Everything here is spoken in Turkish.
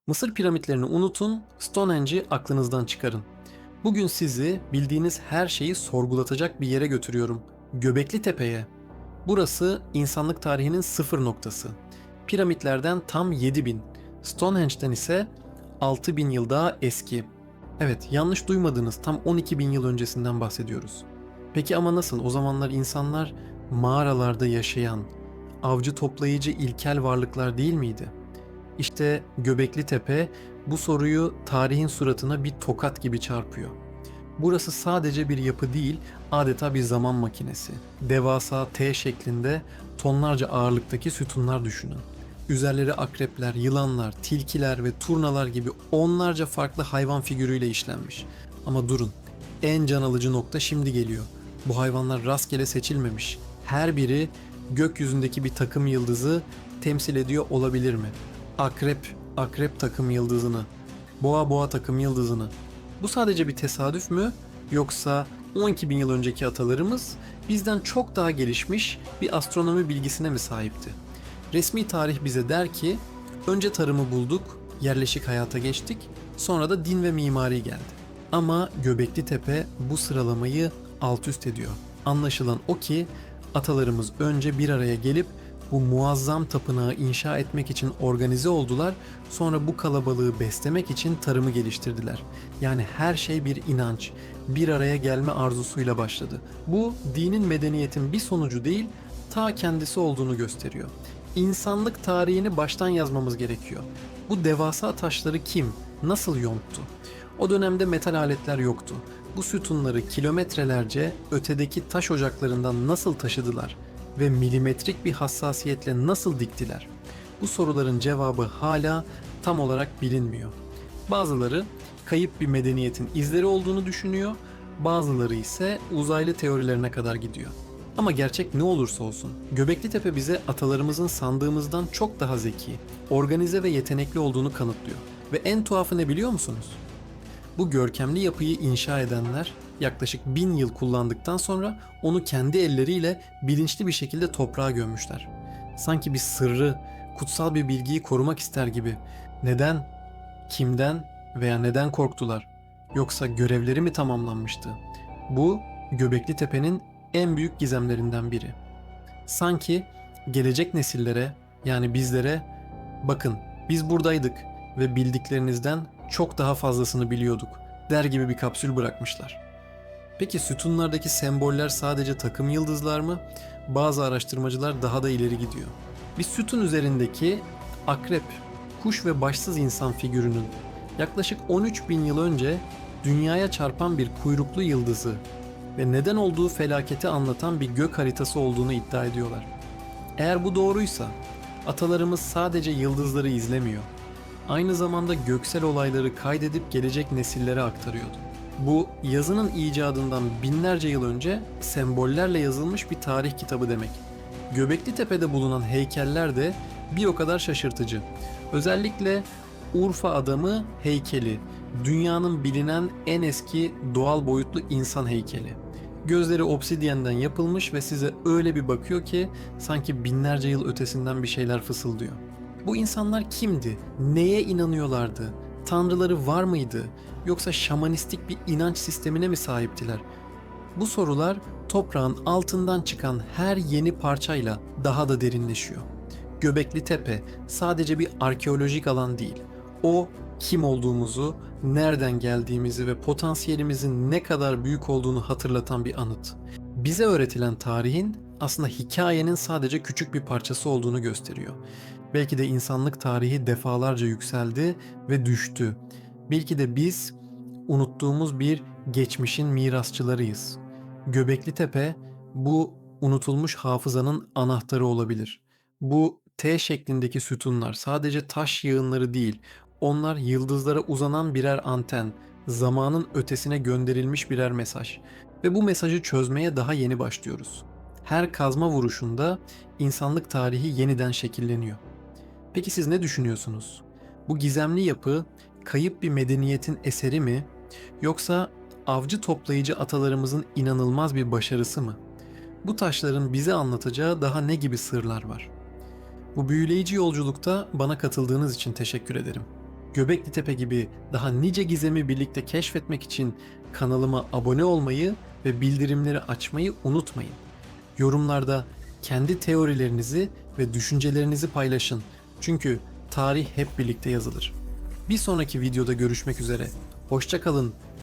Mısır piramitlerini unutun, Stonehenge'i aklınızdan çıkarın. Bugün sizi bildiğiniz her şeyi sorgulatacak bir yere götürüyorum. Göbekli Tepe'ye. Burası insanlık tarihinin sıfır noktası. Piramitlerden tam 7.000, Stonehenge'den ise 6.000 yıl daha eski. Evet, yanlış duymadınız, tam 12.000 yıl öncesinden bahsediyoruz. Peki ama nasıl? O zamanlar insanlar mağaralarda yaşayan, avcı toplayıcı ilkel varlıklar değil miydi? İşte Göbekli Tepe bu soruyu tarihin suratına bir tokat gibi çarpıyor. Burası sadece bir yapı değil, adeta bir zaman makinesi. Devasa T şeklinde tonlarca ağırlıktaki sütunlar düşünün. Üzerleri akrepler, yılanlar, tilkiler ve turnalar gibi onlarca farklı hayvan figürüyle işlenmiş. Ama durun, en can alıcı nokta şimdi geliyor. Bu hayvanlar rastgele seçilmemiş. Her biri gökyüzündeki bir takım yıldızı temsil ediyor olabilir mi? Akrep, akrep takım yıldızını, boğa boğa takım yıldızını. Bu sadece bir tesadüf mü? Yoksa 12 bin yıl önceki atalarımız bizden çok daha gelişmiş bir astronomi bilgisine mi sahipti? Resmi tarih bize der ki önce tarımı bulduk, yerleşik hayata geçtik, sonra da din ve mimari geldi. Ama Göbekli Tepe bu sıralamayı alt üst ediyor. Anlaşılan o ki atalarımız önce bir araya gelip bu muazzam tapınağı inşa etmek için organize oldular, sonra bu kalabalığı beslemek için tarımı geliştirdiler. Yani her şey bir inanç, bir araya gelme arzusuyla başladı. Bu dinin medeniyetin bir sonucu değil, ta kendisi olduğunu gösteriyor. İnsanlık tarihini baştan yazmamız gerekiyor. Bu devasa taşları kim, nasıl yonttu? O dönemde metal aletler yoktu. Bu sütunları kilometrelerce ötedeki taş ocaklarından nasıl taşıdılar ve milimetrik bir hassasiyetle nasıl diktiler? Bu soruların cevabı hala tam olarak bilinmiyor. Bazıları kayıp bir medeniyetin izleri olduğunu düşünüyor, bazıları ise uzaylı teorilerine kadar gidiyor. Ama gerçek ne olursa olsun, Göbekli Tepe bize atalarımızın sandığımızdan çok daha zeki, organize ve yetenekli olduğunu kanıtlıyor. Ve en tuhafı ne biliyor musunuz? Bu görkemli yapıyı inşa edenler yaklaşık 1000 yıl kullandıktan sonra onu kendi elleriyle bilinçli bir şekilde toprağa gömmüşler. Sanki bir sırrı, kutsal bir bilgiyi korumak ister gibi. Neden, kimden veya neden korktular? Yoksa görevleri mi tamamlanmıştı? Bu Göbekli Tepe'nin en büyük gizemlerinden biri. Sanki gelecek nesillere, yani bizlere, bakın biz buradaydık ve bildiklerinizden çok daha fazlasını biliyorduk der gibi bir kapsül bırakmışlar. Peki sütunlardaki semboller sadece takım yıldızlar mı? Bazı araştırmacılar daha da ileri gidiyor. Bir sütun üzerindeki akrep, kuş ve başsız insan figürünün yaklaşık 13 bin yıl önce dünyaya çarpan bir kuyruklu yıldızı ve neden olduğu felaketi anlatan bir gök haritası olduğunu iddia ediyorlar. Eğer bu doğruysa, atalarımız sadece yıldızları izlemiyor, aynı zamanda göksel olayları kaydedip gelecek nesillere aktarıyordu. Bu yazının icadından binlerce yıl önce sembollerle yazılmış bir tarih kitabı demek. Göbekli Tepe'de bulunan heykeller de bir o kadar şaşırtıcı. Özellikle Urfa Adamı heykeli, dünyanın bilinen en eski doğal boyutlu insan heykeli. Gözleri obsidiyenden yapılmış ve size öyle bir bakıyor ki sanki binlerce yıl ötesinden bir şeyler fısıldıyor. Bu insanlar kimdi? Neye inanıyorlardı? Tanrıları var mıydı? Yoksa şamanistik bir inanç sistemine mi sahiptiler? Bu sorular toprağın altından çıkan her yeni parçayla daha da derinleşiyor. Göbekli Tepe sadece bir arkeolojik alan değil. O kim olduğumuzu, nereden geldiğimizi ve potansiyelimizin ne kadar büyük olduğunu hatırlatan bir anıt. Bize öğretilen tarihin aslında hikayenin sadece küçük bir parçası olduğunu gösteriyor. Belki de insanlık tarihi defalarca yükseldi ve düştü. Belki de biz unuttuğumuz bir geçmişin mirasçılarıyız. Göbekli Tepe bu unutulmuş hafızanın anahtarı olabilir. Bu T şeklindeki sütunlar sadece taş yığınları değil, onlar yıldızlara uzanan birer anten, zamanın ötesine gönderilmiş birer mesaj. Ve bu mesajı çözmeye daha yeni başlıyoruz. Her kazma vuruşunda insanlık tarihi yeniden şekilleniyor. Peki siz ne düşünüyorsunuz? Bu gizemli yapı kayıp bir medeniyetin eseri mi, yoksa avcı toplayıcı atalarımızın inanılmaz bir başarısı mı? Bu taşların bize anlatacağı daha ne gibi sırlar var? Bu büyüleyici yolculukta bana katıldığınız için teşekkür ederim. Göbekli Tepe gibi daha nice gizemi birlikte keşfetmek için kanalıma abone olmayı ve bildirimleri açmayı unutmayın. Yorumlarda kendi teorilerinizi ve düşüncelerinizi paylaşın. Çünkü tarih hep birlikte yazılır. Bir sonraki videoda görüşmek üzere. Hoşça kalın